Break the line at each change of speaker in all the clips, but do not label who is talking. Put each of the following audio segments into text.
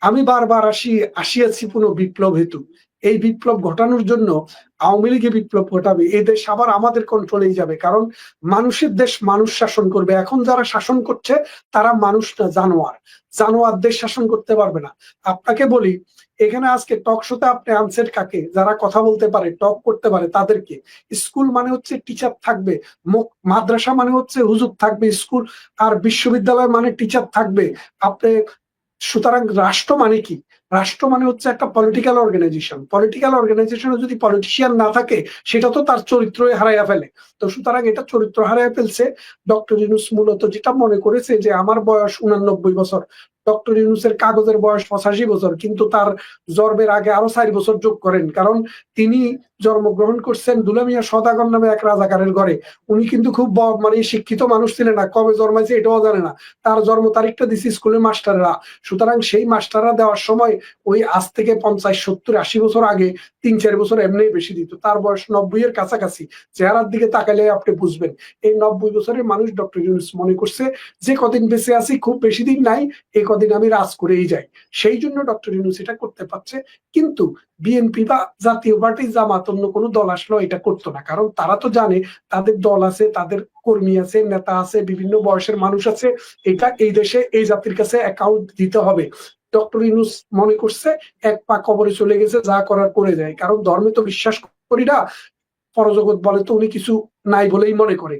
আমি বারবার আসিয়াছি পুনঃ বিপ্লব হেতু। এই বিপ্লব ঘটানোর জন্য আওয়ামী লীগে বিপ্লব ঘটাবে, এই দেশ আবার আমাদের কন্ট্রোলেই যাবে। কারণ মানুষের দেশ মানুষ শাসন করবে। এখন যারা শাসন করছে তারা মানুষ না, জানোয়ার। জানোয়ার দেশ শাসন করতে পারবে না। আপনাকে বলি, এখানে আজকে টক শোতে আপনি আনসার কাকে? যারা কথা বলতে পারে, টক করতে পারে তাদেরকে। স্কুল মানে হচ্ছে টিচার থাকবে, মাদ্রাসা মানে হচ্ছে হুজুর থাকবে, স্কুল আর বিশ্ববিদ্যালয় মানে টিচার থাকবে। আপনি সুতরাং রাষ্ট্র মানে কি? রাষ্ট্র মানে হচ্ছে একটা পলিটিক্যাল অর্গানাইজেশন। পলিটিক্যাল অর্গানাইজেশনে যদি পলিটিশিয়ান না থাকে, সেটা তো তার চরিত্রই হারাইয়া ফেলে। তো সুতরাং এটা চরিত্র হারাইয়া ফেলছে। ডক্টর ইউনূস মূলত যেটা মনে করেছে যে আমার বয়স 89 বছর, ডক্টর ইউনূসের কাগজের বয়স 85 বছর, কিন্তু তার জন্মের আগে আরো 4 বছর যোগ করেন। কারণ তিনি জন্মগ্রহণ করছেন দুলামিয়া সওদাগর নামে এক রাজাকারের ঘরে। উনি কিন্তু খুব মানে শিক্ষিত মানুষ ছিলেন না, কবে জন্মাইছে এটাও জানে না। তার জন্ম তারিখটা দিছে স্কুলের মাস্টাররা। সুতরাং সেই মাস্টাররা দেওয়ার সময় ওই আজ থেকে 50, 70, 80 বছর আগে 3, 4 বছর এমনি বেশি দিত। তার বয়স 90-এর কাছাকাছি। চেহারার দিকে তাকালে আপনি বুঝবেন। এই 90 বছরের মানুষ ডক্টর ইউনূস মনে করছে যে কদিন বেঁচে আছি, খুব বেশি দিন নাই, এই কদিন আমি রাজ করেই যাই। সেই জন্য ডক্টর ইউনূস এটা করতে পারছে। কিন্তু বিএনপি বা জাতীয় পার্টি, জামাত, অন্য কোনো দল আসলো এটা করতো না। কারণ তারা তো জানে তাদের দল আছে, তাদের কর্মী আছে, নেতা আছে, বিভিন্ন বয়সের মানুষ আছে। এটা এই দেশে এই জাতির কাছে অ্যাকাউন্ট দিতে হবে। ডক্টর ইউনূস মনে করছে এক পা কবরে চলে গেছে, যা করার করে যায়। কারণ ধর্মে তো বিশ্বাস করি না, পরজগৎ বলে তো উনি কিছু নাই বলেই মনে করে।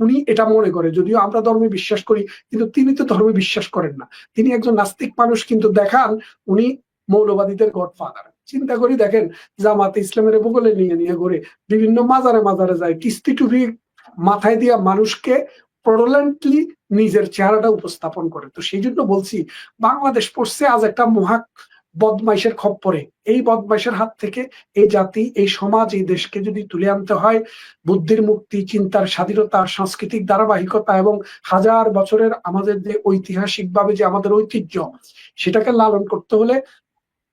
উনি এটা মনে করে, যদিও আমরা ধর্মে বিশ্বাস করি, কিন্তু তিনি তো ধর্মে বিশ্বাস করেন না। তিনি একজন নাস্তিক মানুষ, কিন্তু দেখান উনি মৌলবাদীদের গডফাদার। চিন্তা করি দেখেন, জামাতে ইসলামের বগলে নিয়ে নিয়ে ঘুরে, বিভিন্ন মাজারে মাজারে যায়, কিস্তি টুপি মাথায় দিয়া মানুষকে প্রডলেন্টলি নিজের চেহারাটা উপস্থাপন করে। তো সেই জন্য বলছি, বাংলাদেশ পড়ছে আজ একটা মহা বদমাইশের খপ্পরে। এই বদমাইশের হাত থেকে এই জাতি, এই সমাজ, এই দেশকে যদি তুলে আনতে হয়, বুদ্ধির মুক্তি, চিন্তার স্বাধীনতা, সাংস্কৃতিক ধারাবাহিকতা এবং হাজার বছরের আমাদের যে ঐতিহাসিক ভাবে যে আমাদের ঐতিহ্য, সেটাকে লালন করতে হলে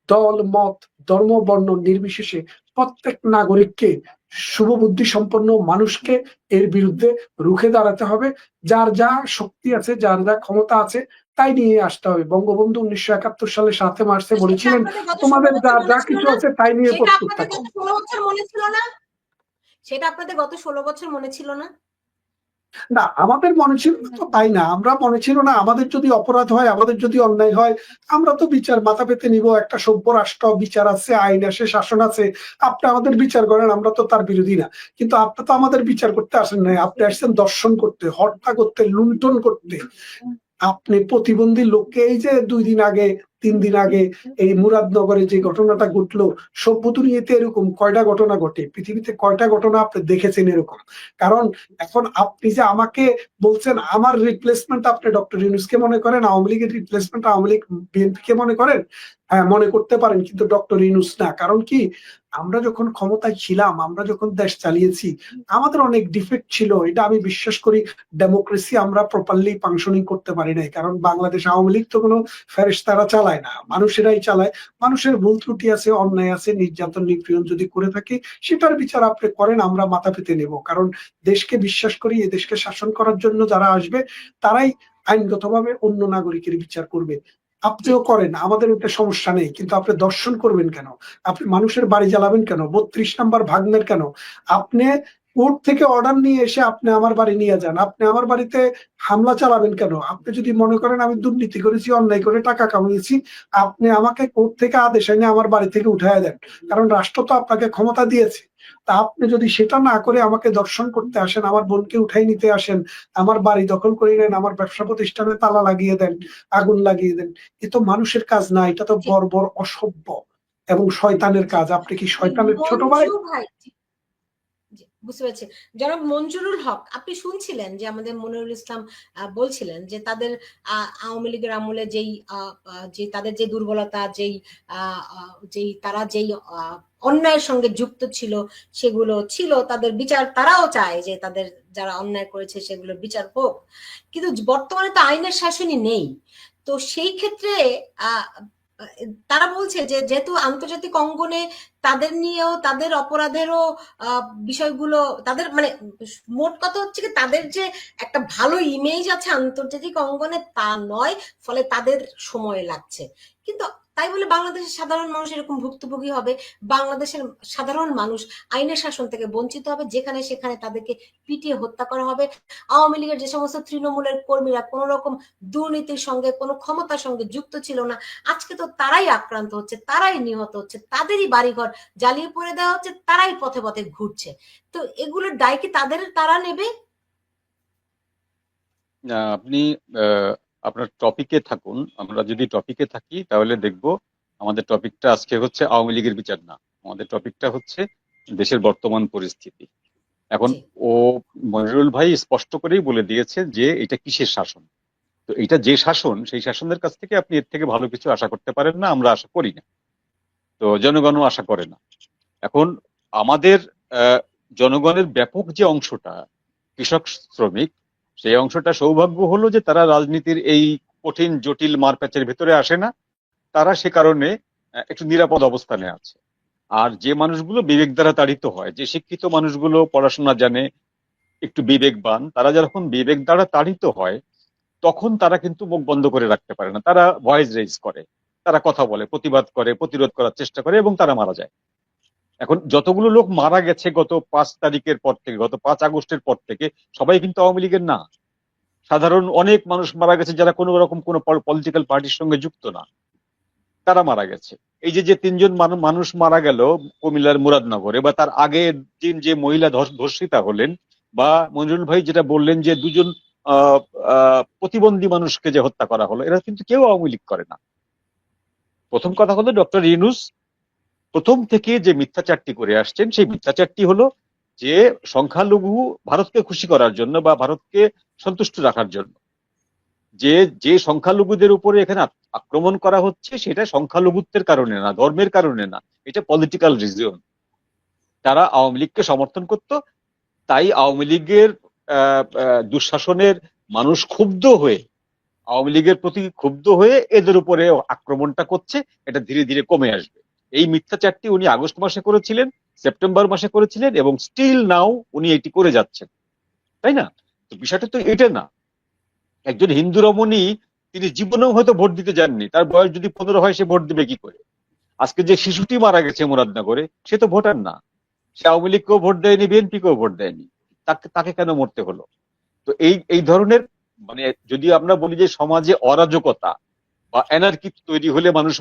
দল মত ধর্ম বর্ণ নির্বিশেষে প্রত্যেক নাগরিককে, শুভবুদ্ধি সম্পন্ন মানুষকে এর বিরুদ্ধে রুখে দাঁড়াতে হবে। যার যা শক্তি আছে, যার যা ক্ষমতা আছে, তাই নিয়ে আসতে হবে। বঙ্গবন্ধু 1971 সালে 7 মার্চে
সেটা
বলেছিলেন,
আপনাদের গত 16
তোমাদের যা
বছর মনে
যা
ছিল
কিছু
না?
আছে তাই নিয়ে
সেটা
প্রস্তুত
আপনাদের
থাকো।
গত 16 বছর মনে ছিল না? সেটা আপনাদের গত 16 বছর মনে ছিল না?
না, আমাদের মনে ছিল না তো তাই না, আমরা মনে ছিল না। আমাদের যদি অপরাধ হয়, আমাদের যদি অন্যায় হয়, আমরা তো বিচার মাথা পেতে নিব। একটা সভ্য রাষ্ট্র, বিচার আছে, আইন আছে, শাসন আছে। আপনি আমাদের বিচার করেন, আমরা তো তার বিরোধী না। কিন্তু আপনি তো আমাদের বিচার করতে আসেন নাই, আপনি আসছেন দর্শন করতে, হত্যা করতে, লুণ্ঠন করতে। আপনি প্রতিবন্ধী লোককে, এই যে 2 দিন আগে 3 দিন আগে এই মুরাদনগরে যে ঘটনাটা ঘটলো, সভ্য দুনিয়াতে এরকম কয়টা ঘটনা ঘটে? পৃথিবীতে কয়টা ঘটনা আপনি দেখেছেন এরকম? কারণ এখন আপনি যে আমাকে বলছেন আমার রিপ্লেসমেন্ট আপনি ডক্টর ইউনূসকে মনে করেন, আওয়ামী লীগের রিপ্লেসমেন্ট আওয়ামী লীগ বিএনপি কে মনে করেন। হ্যাঁ, মনে করতে পারেন, কিন্তু ডক্টর ইউনূস না। কারণ কি, আমরা যখন ক্ষমতায় ছিলাম, আমরা যখন দেশ চালিয়েছি, আমাদের অনেক ডিফেক্ট ছিল, এটা আমি বিশ্বাস করি। ডেমোক্রেসি আমরা প্রপারলি ফাংশনিং করতে পারি নাই। কারণ বাংলাদেশ আওয়ামী লীগ তো কোনো ফেরেশতারা চালায় না, মানুষেরাই চালায়। মানুষের ভুল ত্রুটি আছে, অন্যায় আছে, নির্যাতন নিপীড়ন যদি করে থাকে, সেটার বিচার আপনি করেন, আমরা মাথা পেতে নেব। কারণ দেশকে বিশ্বাস করি, এই দেশকে শাসন করার জন্য যারা আসবে, তারাই আইনগতভাবে অন্য নাগরিকের বিচার করবে। আপনিও করেন, আমাদের ওটা সমস্যা নেই। কিন্তু আপনি দর্শন করবেন কেন? আপনি মানুষের বাড়ি জ্বালাবেন কেন? 32 নম্বর ভাগ্নের কেন? আপনি কোর্ট থেকে অর্ডার নিয়ে এসে আপনি আমার বাড়ি নিয়ে যান, আপনি আমার বাড়িতে হামলা চালাবেন কেন? আপনি যদি মনে করেন আমি দুর্নীতি করেছি, অন্যায় করে টাকা কামিয়েছি, আপনি আমাকে কোর্ট থেকে আদেশ এনে আমার বাড়ি থেকে উঠায় দেন। কারণ রাষ্ট্র তো আপনাকে ক্ষমতা দিয়েছে। তা আপনি যদি সেটা না করে আমাকে দর্শন করতে আসেন, আমার বোনকে উঠাই নিতে আসেন, আমার বাড়ি দখল করে নেন, আমার ব্যবসা প্রতিষ্ঠানে তালা লাগিয়ে দেন, আগুন লাগিয়ে দেন, এ তো মানুষের কাজ না, এটা তো বর্বর, অসভ্য এবং শয়তানের কাজ। আপনি কি শয়তানের ছোট ভাই?
মঞ্জু ভাই, বুঝতে পেরেছি। জনাব মঞ্জুরুল হক, আপনি শুনছিলেন যে আমাদের মনিরুল ইসলাম বলছিলেন যে তাদের আওয়ামী লীগের আমলে যেই যে তাদের যে দুর্বলতা, যেই তারা যেই অন্যায়ের সঙ্গে যুক্ত ছিল, সেগুলো ছিল তাদের বিচার। তারাও চায় যে তাদের যারা অন্যায় করেছে সেগুলোর বিচার হোক। কিন্তু বর্তমানে তো আইনের শাসনই নেই। তো সেই ক্ষেত্রে তারা বলছে যে যেহেতু আন্তর্জাতিক অঙ্গনে তাদের নিয়েও, তাদের অপরাধেরও বিষয়গুলো, তাদের মানে মোট কথা হচ্ছে কি, তাদের যে একটা ভালো ইমেজ আছে আন্তর্জাতিক অঙ্গনে তা নয়, ফলে তাদের সময় লাগছে। কিন্তু তাই বলে বাংলাদেশের সাধারণ মানুষ এরকম ভুক্তভোগী হবে? বাংলাদেশের সাধারণ মানুষ আইনের শাসন থেকে বঞ্চিত হবে, যেখানে সেখানে তাদেরকে পিটিয়ে হত্যা করা হবে। আওয়ামী লীগের যে সমস্ত তৃণমূলের কর্মীরা কোন রকম দুর্নীতির সঙ্গে, কোনো ক্ষমতার সঙ্গে যুক্ত ছিল না, আজকে তো তারাই আক্রান্ত হচ্ছে, তারাই নিহত হচ্ছে, তাদেরই বাড়িঘর জ্বালিয়ে পড়ে দেওয়া হচ্ছে, তারাই পথে পথে ঘুরছে। তো এগুলোর দায় কি তারা নেবে?
আপনি আপনার টপিকে থাকুন। আমরা যদি টপিকে থাকি তাহলে দেখব আমাদের টপিকটা আজকে হচ্ছে আওয়ামী লীগের বিচার না, আমাদের টপিকটা হচ্ছে দেশের বর্তমান পরিস্থিতি। এখন
জি
ও মনিরুল ভাই স্পষ্ট করেই বলে দিয়েছে যে এটা কিসের শাসন। তো এটা যে শাসন, সেই শাসনের কাছ থেকে আপনি এর থেকে ভালো কিছু আশা করতে পারেন না, আমরা আশা করি না, তো জনগণও আশা করে না। এখন আমাদের জনগণের ব্যাপক যে অংশটা কৃষক শ্রমিক, সেই অংশটা সৌভাগ্য হলো যে তারা রাজনীতির এই কঠিন জটিল মারপ্যাচের ভিতরে আসে না, তারা সে কারণে একটু নিরাপদ অবস্থানে আছে। আর যে মানুষগুলো বিবেক দ্বারা তাড়িত হয়, যে শিক্ষিত মানুষগুলো পড়াশোনা জানে, একটু বিবেকবান, তারা যখন বিবেক দ্বারা তাড়িত হয় তখন তারা কিন্তু মুখ বন্ধ করে রাখতে পারে না, তারা ভয়েস রেজ করে, তারা কথা বলে, প্রতিবাদ করে, প্রতিরোধ করার চেষ্টা করে এবং তারা মারা যায়। এখন যতগুলো লোক মারা গেছে গত 5 তারিখের পর থেকে, গত 5 আগস্টের পর থেকে, সবাই কিন্তু আওয়ামী লীগের না। সাধারণ অনেক মানুষ মারা গেছে যারা কোনো রকম কোনো পলিটিক্যাল পার্টির সঙ্গে যুক্ত না, তারা মারা গেছে। এই যে যে 3জন মানুষ মারা গেল কুমিল্লার মুরাদনগরে, বা তার আগের দিন যে মহিলা ধর্ষিতা হলেন, বা মনিরুল ভাই যেটা বললেন যে 2জন প্রতিবন্ধী মানুষকে যে হত্যা করা হলো, এরা কিন্তু কেউ আওয়ামী লীগ করে না। প্রথম কথা হলো ডক্টর ইউনূস প্রথম থেকে যে মিথ্যাচারটি করে আসছেন, সেই মিথ্যাচারটি হলো যে সংখ্যালঘু ভারতকে খুশি করার জন্য বা ভারতকে সন্তুষ্ট রাখার জন্য যে যে সংখ্যালঘুদের উপরে এখানে আক্রমণ করা হচ্ছে, সেটা সংখ্যালঘুত্বের কারণে না, ধর্মের কারণে না, এটা পলিটিক্যাল রিজন। তারা আওয়ামী লীগকে সমর্থন করত, তাই আওয়ামী লীগের দুঃশাসনের মানুষ ক্ষুব্ধ হয়ে, আওয়ামী লীগের প্রতি ক্ষুব্ধ হয়ে এদের উপরে আক্রমণটা করছে। এটা ধীরে ধীরে কমে আসবে। এই মিথ্যাচারটি উনি আগস্ট মাসে করেছিলেন, সেপ্টেম্বর মাসে করেছিলেন, এবং স্টিল নাও উনি এটি করে যাচ্ছেন, তাই না? তো বিষয়টা তো এটা না। একজন হিন্দু রমণী, তিনি জীবনেও হয়তো ভোট দিতে যাননি, তার বয়স যদি 15 হয় সে ভোট দিবে কি করে? আজকে যে শিশুটি মারা গেছে মুরাদনগরে, সে তো ভোটার না, সে আওয়ামী লীগকেও ভোট দেয়নি, বিএনপিকেও ভোট দেয়নি, তাকে তাকে কেন মরতে হলো? তো এই এই ধরনের, মানে যদি আমরা বলি যে সমাজে অরাজকতা বা এনার্কি তৈরি হলে মানুষ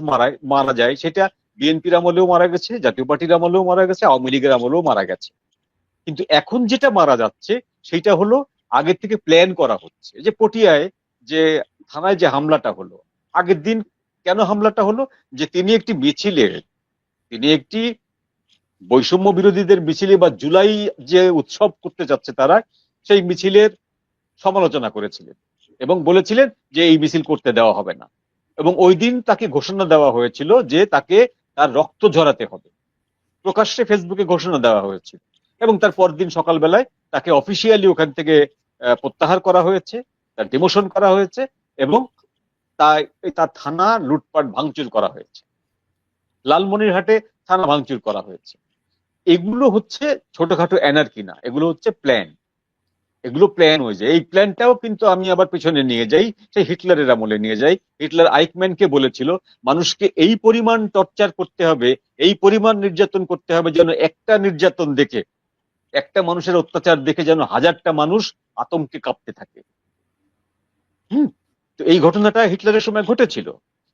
মারা যায়, সেটা বিএনপির আমলেও মারা গেছে, জাতীয় পার্টির আমলেও মারা গেছে, আওয়ামী লীগের আমলেও মারা গেছে। কিন্তু এখন যেটা মারা যাচ্ছে সেটা হলো আগের থেকে প্ল্যান করা হচ্ছে। যে পটিয়ায় যে থানায় যে হামলাটা হলো, আগের দিন কেন হামলাটা হলো? যে তিনি একটি বৈষম্য বিরোধীদের মিছিলে বা জুলাই যে উৎসব করতে যাচ্ছে তারা, সেই মিছিলের সমালোচনা করেছিলেন এবং বলেছিলেন যে এই মিছিল করতে দেওয়া হবে না। এবং ওই দিন তাকে ঘোষণা দেওয়া হয়েছিল যে তাকে তার রক্ত ঝরাতে হবে, প্রকাশ্যে ফেসবুকে ঘোষণা দেওয়া হয়েছিল। এবং তার পরদিন সকালবেলায় তাকে অফিসিয়ালি ওখান থেকে প্রত্যাহার করা হয়েছে, তার ডিমোশন করা হয়েছে, এবং তার থানা লুটপাট ভাঙচুর করা হয়েছে, লালমনিরহাটে থানা ভাঙচুর করা হয়েছে। এগুলো হচ্ছে ছোটখাটো এনার্কি না, এগুলো হচ্ছে প্ল্যান। এগুলো প্ল্যান হয়ে যায়। এই প্ল্যানটাও কিন্তু আমি আবার পেছনে নিয়ে যাই, সেই হিটলারের আমলে নিয়ে যাই। হিটলার আইকম্যানকে বলেছিল মানুষকে এই পরিমাণ টর্চার করতে হবে, এই পরিমাণ নির্যাতন করতে হবে, যেন একটা নির্যাতন দেখে, একটা মানুষের অত্যাচার দেখে যেন 1000টা মানুষ আতঙ্কে কাঁপতে থাকে। তো এই ঘটনাটা হিটলারের সময় ঘটেছিল।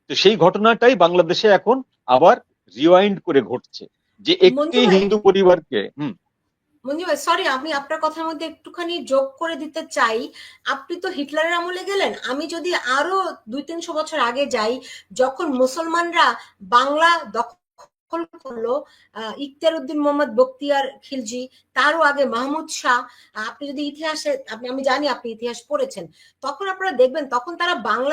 তো সেই ঘটনাটাই বাংলাদেশে এখন আবার রিওয়াইন্ড করে ঘটছে, যে একটি হিন্দু পরিবারকে
মঞ্জু ভাই, সরি, আমি আপনার কথার মধ্যে একটুখানি যোগ করে দিতে চাই। আপনি তো হিটলারের আমলে গেলেন, আমি যদি আরো 200-300 বছর আগে যাই, যখন মুসলমানরা বাংলা দখল করলো, ইখতিয়ার উদ্দিন মোহাম্মদ বখতিয়ার খিলজি, তারও আগে মাহমুদ শাহ, আপনি যদি ইতিহাসে, আমি জানি আপনি ইতিহাস পড়েছেন, তখন আপনারা দেখবেন তখন তারা বাংলা